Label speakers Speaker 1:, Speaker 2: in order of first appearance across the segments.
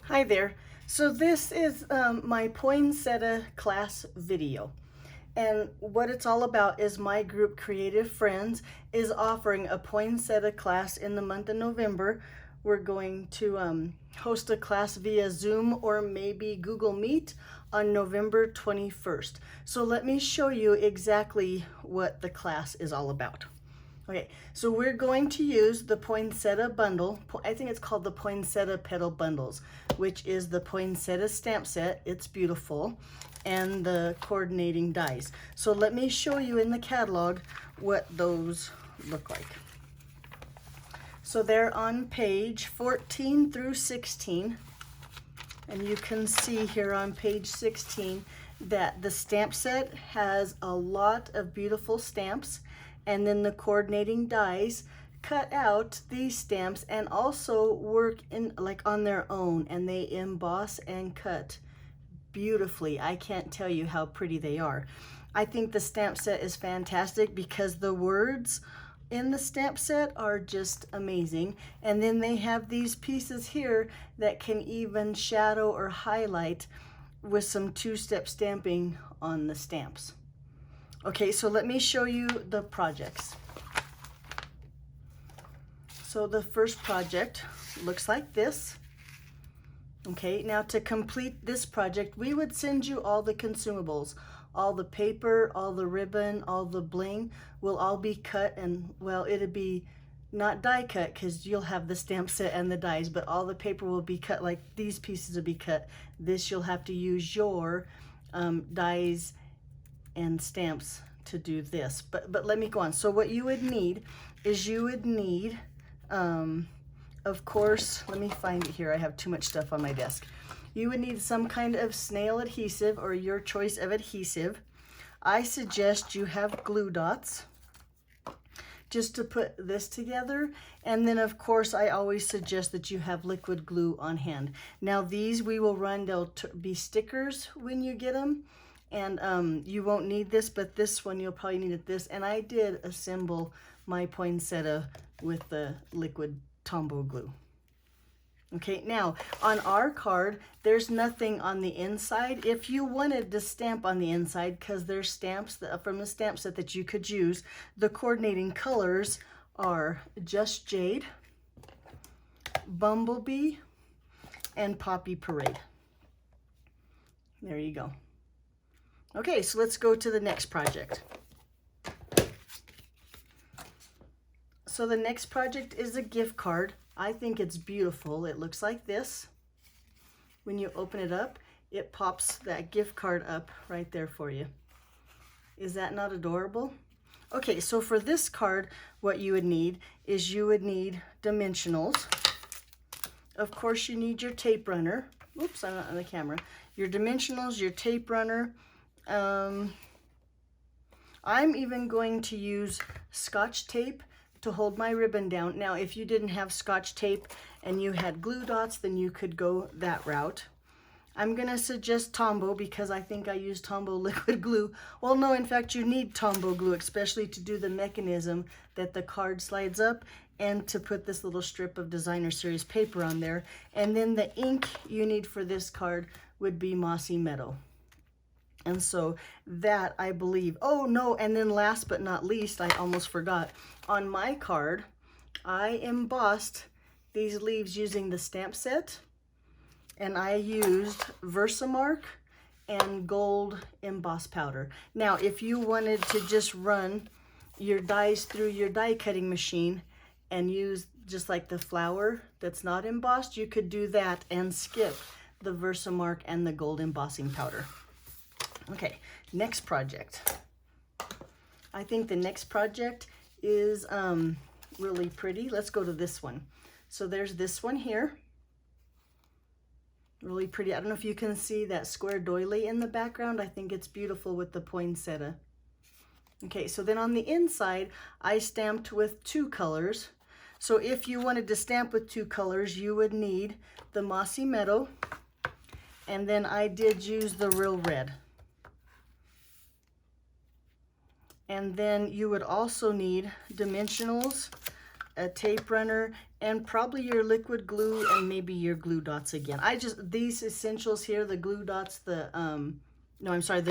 Speaker 1: Hi there. So this is my Poinsettia class video. And what it's all about is my group Creative Friends is offering a Poinsettia class in the month of November. We're going to host a class via Zoom or maybe Google Meet on November 21st. So let me show you exactly what the class is all about. Okay, so we're going to use the Poinsettia bundle. I think it's called the Poinsettia Petal Bundles, which is the Poinsettia stamp set. It's beautiful. And the coordinating dies. So let me show you in the catalog what those look like. So they're on page 14 through 16. And you can see here on page 16 that the stamp set has a lot of beautiful stamps, and then the coordinating dies cut out these stamps and also work in like on their own, and they emboss and cut beautifully. I can't tell you how pretty they are. I think the stamp set is fantastic because the words in the stamp set are just amazing. And then they have these pieces here that can even shadow or highlight with some two-step stamping on the stamps. Okay, so let me show you the projects. So the first project looks like this. Okay, now to complete this project, we would send you all the consumables. All the paper, all the ribbon, all the bling will all be cut, and well, it'll be not die cut because you'll have the stamp set and the dies, but all the paper will be cut like these pieces will be cut. This you'll have to use your dies and stamps to do this. But let me go on. So what you would need is you would need, of course, let me find it here. I have too much stuff on my desk. You would need some kind of snail adhesive or your choice of adhesive. I suggest you have glue dots just to put this together. And then of course, I always suggest that you have liquid glue on hand. Now these we will run, they'll be stickers when you get them. And you won't need this, but this one you'll probably need it this. And I did assemble my poinsettia with the liquid Tombow glue. Okay, now on our card, there's nothing on the inside. If you wanted to stamp on the inside, because there's stamps from the stamp set that you could use, the coordinating colors are Just Jade, Bumblebee, and Poppy Parade. There you go. Okay, so let's go to the next project. So the next project is a gift card. I think it's beautiful. It looks like this. When you open it up, it pops that gift card up right there for you. Is that not adorable? Okay, so for this card, what you would need is you would need dimensionals. Of course, you need your tape runner. Oops, I'm not on the camera. Your dimensionals, your tape runner. I'm even going to use Scotch tape to hold my ribbon down. Now, if you didn't have Scotch tape and you had glue dots, then you could go that route. I'm gonna suggest Tombow because I think I used Tombow liquid glue. Well, no, in fact, you need Tombow glue, especially to do the mechanism that the card slides up and to put this little strip of Designer Series paper on there. And then the ink you need for this card would be Mossy Meadow. And so that, I believe, oh no, and then last but not least, I almost forgot, on my card, I embossed these leaves using the stamp set, and I used Versamark and gold emboss powder. Now, if you wanted to just run your dies through your die cutting machine and use just like the flower that's not embossed, you could do that and skip the Versamark and the gold embossing powder. Okay, next project. I think the next project is really pretty. Let's go to this one. So there's this one here. Really pretty. I don't know if you can see that square doily in the background. I think it's beautiful with the poinsettia. Okay, so then on the inside, I stamped with two colors. So if you wanted to stamp with two colors, you would need the Mossy Meadow, and then I did use the Real Red. And then you would also need dimensionals a tape runner, and probably your liquid glue and maybe your glue dots again. These essentials here, the glue dots, the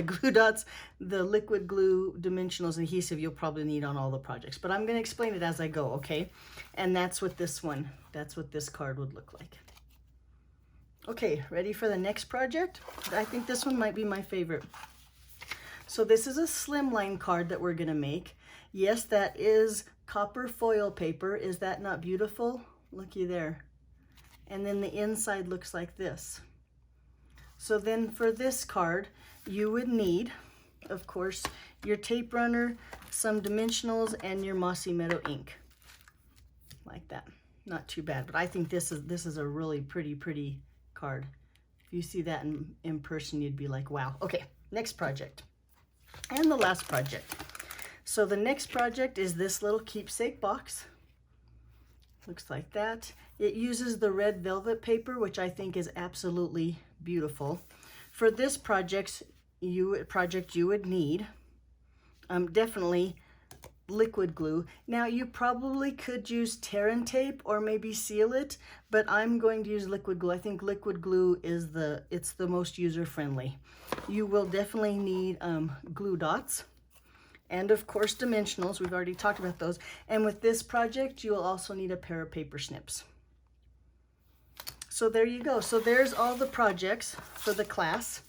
Speaker 1: glue dots, the liquid glue, dimensionals, adhesive, you'll probably need on all the projects. But I'm going to explain it as I go, okay? And that's what this card would look like. Okay, ready for the next project? I think this one might be my favorite. So this is a slimline card that we're going to make. Yes, that is copper foil paper. Is that not beautiful? Looky there. And then the inside looks like this. So then for this card, you would need, of course, your tape runner, some dimensionals, and your Mossy Meadow ink. Like that. Not too bad, but I think this is a really pretty card. If you see that in person, you'd be like, wow. Okay, next project. And the last project. So the next project is this little keepsake box. Looks like that. It uses the red velvet paper, which I think is absolutely beautiful. For this project, you would need definitely liquid glue. Now you probably could use tear and tape or maybe seal it, but I'm going to use liquid glue. I think liquid glue is the most user-friendly. You will definitely need glue dots, and of course dimensionals. We've already talked about those. And with this project, you will also need a pair of paper snips. So there you go. So there's all the projects for the class.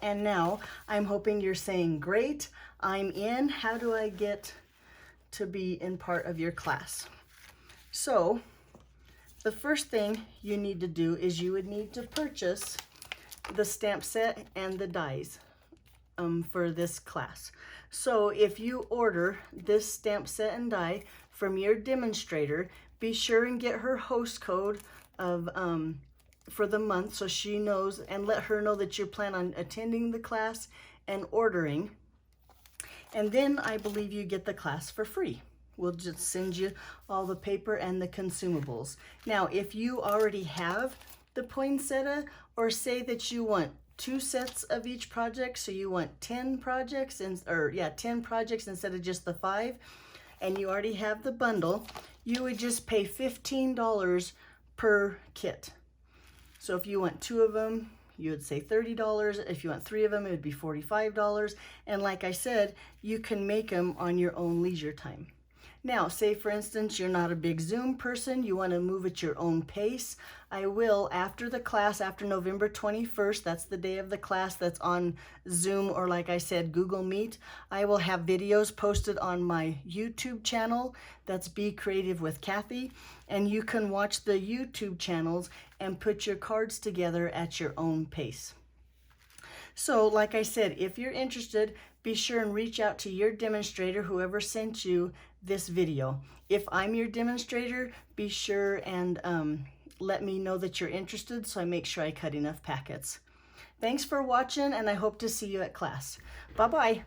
Speaker 1: And now I'm hoping you're saying, great, I'm in. How do I get to be in part of your class? So the first thing you need to do is you would need to purchase the stamp set and the dies for this class. So if you order this stamp set and die from your demonstrator, be sure and get her host code of for the month so she knows, and let her know that you plan on attending the class and ordering. And then I believe you get the class for free. We'll just send you all the paper and the consumables. Now, if you already have the poinsettia, or say that you want 2 sets of each project, so you want 10 projects, 10 projects instead of just the 5, and you already have the bundle, you would just pay $15 per kit. So if you want 2 of them, you would say $30. If you want 3 of them, it would be $45. And like I said, you can make them on your own leisure time. Now, say for instance, you're not a big Zoom person, you want to move at your own pace. I will, after the class, after November 21st, that's the day of the class that's on Zoom, or like I said, Google Meet, I will have videos posted on my YouTube channel. That's Be Creative with Kathy. And you can watch the YouTube channels and put your cards together at your own pace. So like I said, if you're interested, be sure and reach out to your demonstrator, whoever sent you this video. If I'm your demonstrator, be sure and let me know that you're interested so I make sure I cut enough packets. Thanks for watching, and I hope to see you at class. Bye-bye.